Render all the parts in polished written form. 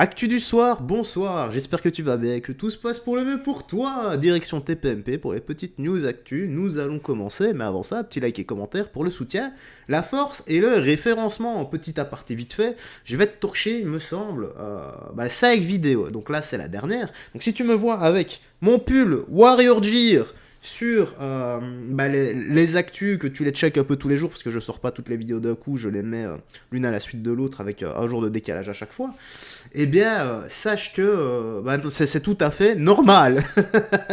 Actu du soir, bonsoir, j'espère que tu vas bien et que tout se passe pour le mieux pour toi. Direction TPMP pour les petites news actu, nous allons commencer, mais avant ça, petit like et commentaire pour le soutien, la force et le référencement. En petit aparté vite fait, je vais te torcher, il me semble, 5 vidéos, donc là c'est la dernière. Donc si tu me vois avec mon pull Warrior Gear, sur les actus, que tu les check un peu tous les jours, parce que je sors pas toutes les vidéos d'un coup, je les mets l'une à la suite de l'autre avec un jour de décalage à chaque fois, eh bien, sache que c'est tout à fait normal.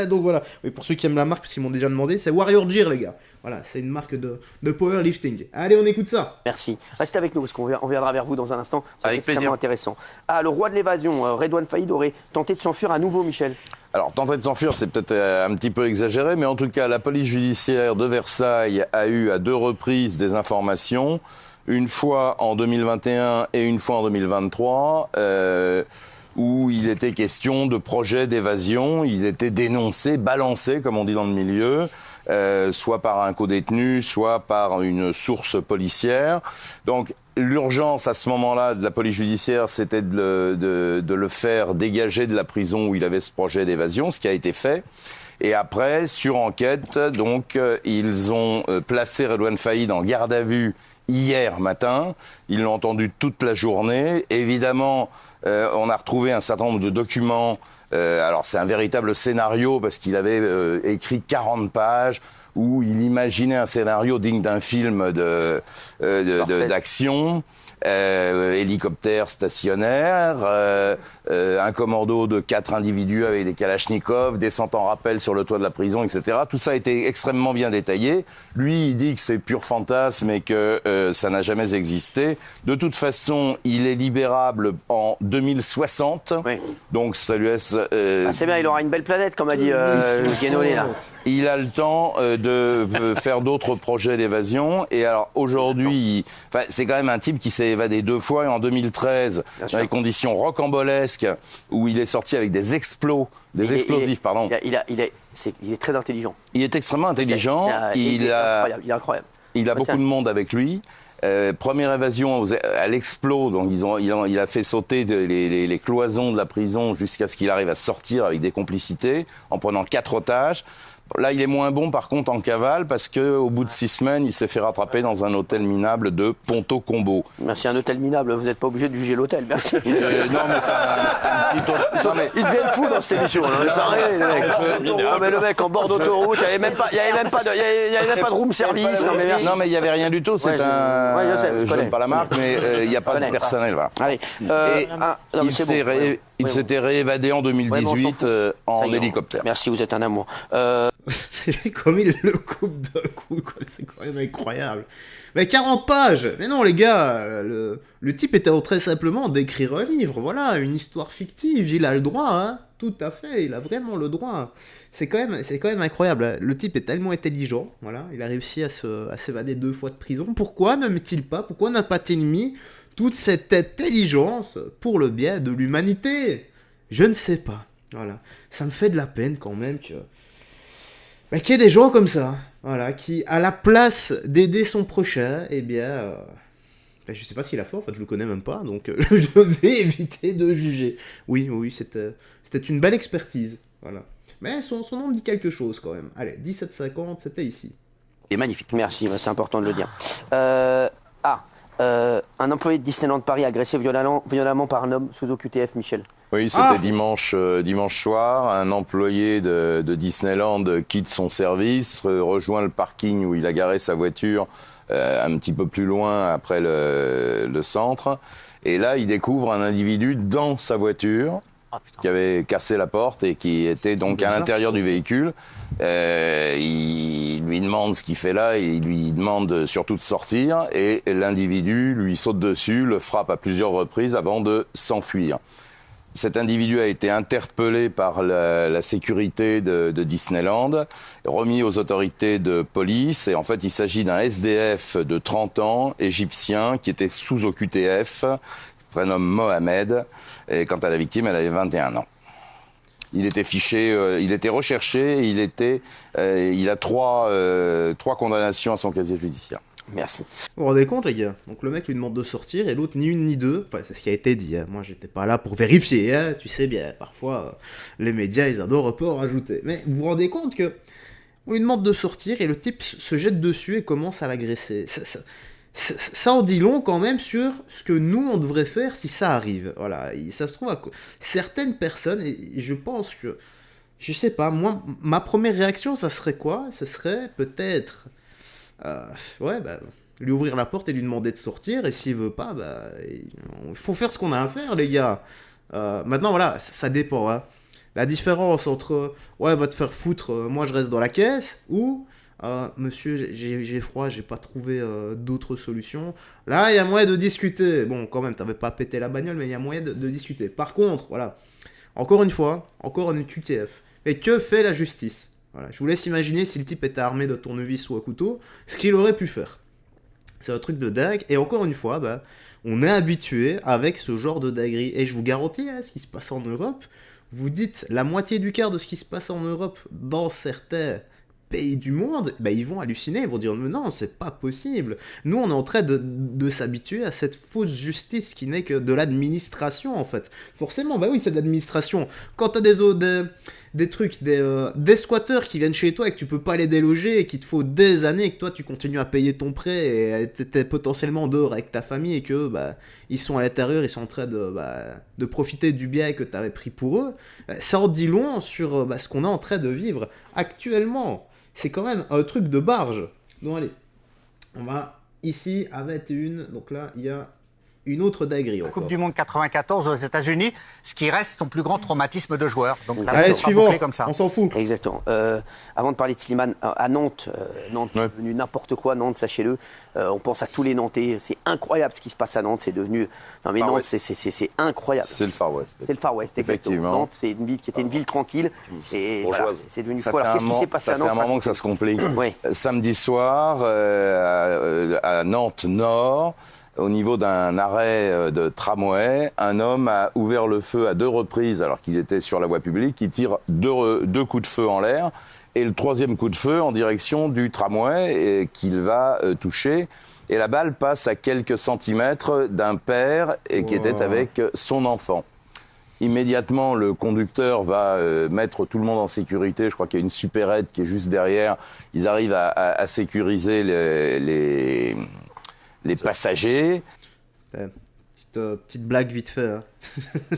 Donc voilà, oui, pour ceux qui aiment la marque, parce qu'ils m'ont déjà demandé, c'est Warrior Gear, les gars. Voilà, c'est une marque de powerlifting. Allez, on écoute ça. Merci. Restez avec nous, parce qu'on viendra vers vous dans un instant. C'est Avec extrêmement plaisir. intéressant. Ah, le roi de l'évasion, Redouane Faïd, aurait tenté de s'enfuir à nouveau, Michel. Alors, tenter de s'enfuir, c'est peut-être un petit peu exagéré, mais en tout cas, la police judiciaire de Versailles a eu à 2 reprises des informations, une fois en 2021 et une fois en 2023, où il était question de projet d'évasion. Il était dénoncé, balancé, comme on dit dans le milieu, soit par un codétenu, soit par une source policière. Donc, l'urgence à ce moment-là de la police judiciaire, c'était de le faire dégager de la prison où il avait ce projet d'évasion, ce qui a été fait. Et après, sur enquête, donc, ils ont placé Redouane Faïd en garde à vue hier matin. Ils l'ont entendu toute la journée. Évidemment, on a retrouvé un certain nombre de documents. Alors, c'est un véritable scénario parce qu'il avait écrit 40 pages où il imaginait un scénario digne d'un film d'action. Hélicoptère stationnaire, un commando de 4 individus avec des kalachnikovs, descente en rappel sur le toit de la prison, etc. Tout ça a été extrêmement bien détaillé. Lui, il dit que c'est pur fantasme et que ça n'a jamais existé. De toute façon, il est libérable en 2060. Oui. Donc ça lui laisse... C'est bien, il aura une belle planète, comme a dit Guénolé, là. Il a le temps de faire d'autres projets d'évasion. Et alors aujourd'hui, c'est quand même un type qui s'est évadé 2 fois. Et en 2013, dans des conditions rocambolesques, où il est sorti avec des explosifs, pardon. Il est très intelligent. Il est extrêmement intelligent. Il est incroyable. Il a beaucoup de monde avec lui. Première évasion à l'explos, donc il a fait sauter les cloisons de la prison jusqu'à ce qu'il arrive à sortir avec des complicités, en prenant 4 otages. Là, il est moins bon, par contre, en cavale, parce qu'au bout de 6 semaines, il s'est fait rattraper dans un hôtel minable de Ponto Combo. Merci, un hôtel minable, vous n'êtes pas obligé de juger l'hôtel, merci. Non, mais c'est un petit hôtel. Ils deviennent fous dans cette émission, hein, ça arrive, les mecs. Non, mais le mec, en bord d'autoroute, il n'y avait même pas de room service. Non, mais merci. Non, mais il n'y avait rien du tout. C'est je n'aime pas la marque, mais il n'y a pas de personnel. Voilà. Allez. Il s'était réévadé en 2018 en hélicoptère. Merci, vous êtes un amour. Comme il le coupe d'un coup, quoi. C'est quand même incroyable. Mais 40 pages. Mais non, les gars, le type était en train simplement d'écrire un livre, voilà, une histoire fictive. Il a le droit, hein. Tout à fait, il a vraiment le droit. C'est quand même incroyable. Le type est tellement intelligent, voilà. Il a réussi à s'évader 2 fois de prison. Pourquoi pourquoi n'a pas-t-il mis toute cette intelligence pour le bien de l'humanité? Je ne sais pas. Voilà. Ça me fait de la peine quand même qu'il y ait des gens comme ça, voilà, qui, à la place d'aider son prochain, eh bien, je sais pas ce qu'il a fait, en fait, je le connais même pas, donc je vais éviter de juger. Oui, c'était une belle expertise, voilà. Mais son nom me dit quelque chose quand même. Allez, 17,50, c'était ici. Et magnifique. Merci, c'est important de le dire. Un employé de Disneyland Paris agressé violemment par un homme sous OQTF, Michel. Oui, c'était dimanche soir. Un employé de Disneyland quitte son service, rejoint le parking où il a garé sa voiture un petit peu plus loin après le centre. Et là, il découvre un individu dans sa voiture qui avait cassé la porte et qui était donc à l'intérieur du véhicule. Il lui demande ce qu'il fait là et il lui demande surtout de sortir. Et l'individu lui saute dessus, le frappe à plusieurs reprises avant de s'enfuir. Cet individu a été interpellé par la sécurité de Disneyland, remis aux autorités de police. Et en fait, il s'agit d'un SDF de 30 ans, égyptien, qui était sous OQTF, prénomme Mohamed. Et quant à la victime, elle avait 21 ans. Il était fiché, il était recherché, et il a 3 condamnations à son casier judiciaire. Merci. Vous vous rendez compte, les gars? Donc le mec lui demande de sortir et l'autre ni une ni deux. Enfin, c'est ce qui a été dit. Hein. Moi, j'étais pas là pour vérifier. Hein. Tu sais bien, parfois, les médias, ils adorent un peu en rajouter. Mais vous vous rendez compte que on lui demande de sortir et le type se jette dessus et commence à l'agresser. Ça en dit long quand même sur ce que nous, on devrait faire si ça arrive. Voilà, ça se trouve à certaines personnes, et je pense que, je sais pas, moi, ma première réaction, ça serait quoi? Ce serait peut-être... ouais, bah, lui ouvrir la porte et lui demander de sortir, et s'il veut pas, bah, il faut faire ce qu'on a à faire, les gars. Maintenant, voilà, ça dépend, hein. La différence entre, ouais, va te faire foutre, moi je reste dans la caisse, ou, monsieur, j'ai froid, j'ai pas trouvé d'autres solutions. Là, il y a moyen de discuter. Bon, quand même, t'avais pas pété la bagnole, mais il y a moyen de discuter. Par contre, voilà, encore une fois, encore une QTF. Et que fait la justice? Voilà, je vous laisse imaginer si le type était armé de tournevis ou un couteau, ce qu'il aurait pu faire. C'est un truc de dingue, et encore une fois, bah, on est habitué avec ce genre de dinguerie. Et je vous garantis, hein, ce qui se passe en Europe, vous dites la moitié du quart de ce qui se passe en Europe dans certains pays du monde, bah, ils vont halluciner, ils vont dire mais non, c'est pas possible. Nous, on est en train de s'habituer à cette fausse justice qui n'est que de l'administration, en fait. Forcément, bah oui, c'est de l'administration. Quand t'as des trucs, des squatteurs qui viennent chez toi et que tu peux pas les déloger et qu'il te faut des années et que toi tu continues à payer ton prêt et t'es potentiellement dehors avec ta famille et que bah, ils sont à l'intérieur, ils sont en train de profiter du bien que t'avais pris pour eux, ça en dit long sur ce qu'on est en train de vivre actuellement. C'est quand même un truc de barge. Donc allez, on va ici à 21, donc là il y a une autre dinguerie. La Coupe du Monde 94 aux États-Unis, ce qui reste ton plus grand traumatisme de joueur. Donc là, allez, suivant, comme ça. on s'en fout. Exactement. Avant de parler de Slimane, à Nantes, Nantes est devenu n'importe quoi. Nantes, sachez-le, on pense à tous les Nantais. C'est incroyable ce qui se passe à Nantes. C'est devenu. Non mais Nantes, c'est incroyable. C'est le Far West. C'est le Far West, exactement. Effectivement. Nantes, c'est une ville qui était une ville tranquille. Et voilà, c'est devenu Ça quoi? fait Alors, qu'est-ce qui s'est passé à Nantes? Ça fait un moment que ça se complique. Oui. Samedi soir, à Nantes Nord, au niveau d'un arrêt de tramway, un homme a ouvert le feu à 2 reprises alors qu'il était sur la voie publique. Il tire deux coups de feu en l'air et le 3e coup de feu en direction du tramway qu'il va toucher. Et la balle passe à quelques centimètres d'un père qui était avec son enfant. Immédiatement, le conducteur va mettre tout le monde en sécurité. Je crois qu'il y a une supérette qui est juste derrière. Ils arrivent à sécuriser les passagers. Petite blague vite fait, hein.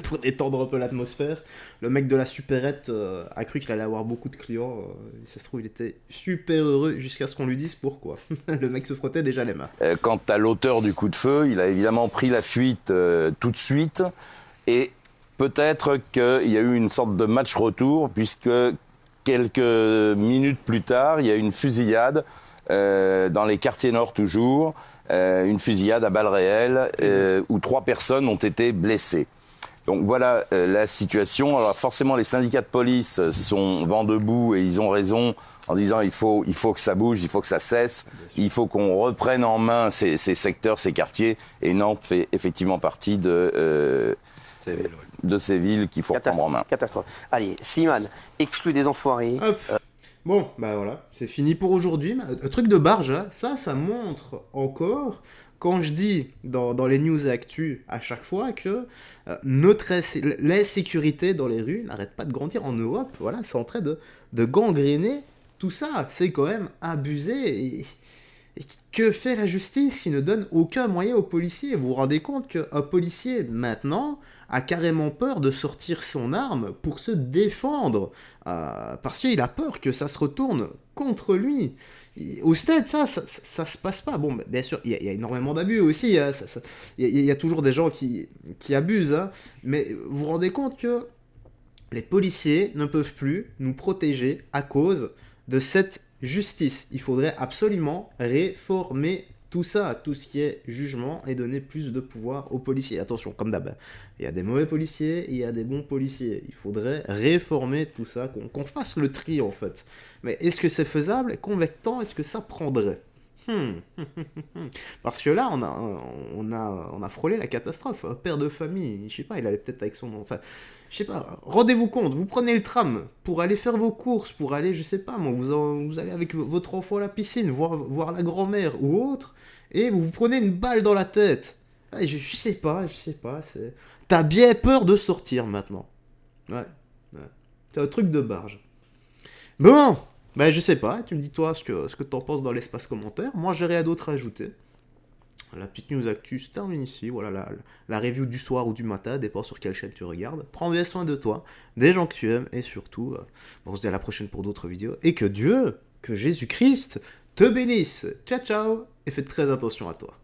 Pour détendre un peu l'atmosphère. Le mec de la supérette a cru qu'il allait avoir beaucoup de clients. Ça se trouve, il était super heureux jusqu'à ce qu'on lui dise pourquoi. Le mec se frottait déjà les mains. Quant à l'auteur du coup de feu, il a évidemment pris la fuite tout de suite. Et peut-être qu'il y a eu une sorte de match retour, puisque quelques minutes plus tard, il y a eu une fusillade dans les quartiers nord toujours. Une fusillade à balles réelles où 3 personnes ont été blessées. Donc voilà la situation. Alors forcément, les syndicats de police sont vent debout et ils ont raison en disant il faut que ça bouge, il faut que ça cesse, il faut qu'on reprenne en main ces secteurs, ces quartiers. Et Nantes fait effectivement partie de ces villes qu'il faut reprendre en main. Catastrophe. Allez, Slimane, exclu des enfoirés. Bon, bah voilà, c'est fini pour aujourd'hui. Un truc de barge, hein, ça montre encore, quand je dis dans les news actu à chaque fois que l'insécurité dans les rues n'arrête pas de grandir en Europe. Voilà, c'est en train de gangréner tout ça. C'est quand même abusé. Et que fait la justice qui ne donne aucun moyen aux policiers? Vous vous rendez compte qu'un policier, maintenant, a carrément peur de sortir son arme pour se défendre, parce qu'il a peur que ça se retourne contre lui. Au stade, ça se passe pas. Bon, bien sûr, il y a énormément d'abus aussi, hein, il y a toujours des gens qui abusent, hein, mais vous vous rendez compte que les policiers ne peuvent plus nous protéger à cause de cette justice. Il faudrait absolument réformer tout ça, tout ce qui est jugement, et donner plus de pouvoir aux policiers. Attention, comme d'hab, il y a des mauvais policiers, il y a des bons policiers. Il faudrait réformer tout ça, qu'on fasse le tri en fait. Mais est-ce que c'est faisable? Et combien de temps est-ce que ça prendrait? Parce que là, on a frôlé la catastrophe. Un père de famille, je sais pas, il allait peut-être avec son... Enfin, je sais pas, rendez-vous compte, vous prenez le tram pour aller faire vos courses, pour aller, je sais pas moi, vous allez avec votre enfant à la piscine, voir la grand-mère ou autre, et vous vous prenez une balle dans la tête. Ouais, je sais pas, c'est... T'as bien peur de sortir maintenant. Ouais. C'est un truc de barge. Bon, bah je sais pas, tu me dis toi ce que t'en penses dans l'espace commentaire. Moi j'ai rien d'autre à ajouter. La petite news actu se termine ici. Voilà la review du soir ou du matin, dépend sur quelle chaîne tu regardes. Prends bien soin de toi, des gens que tu aimes, et surtout, on se dit à la prochaine pour d'autres vidéos. Et que Dieu, que Jésus-Christ te bénisse. Ciao ciao, et fais très attention à toi.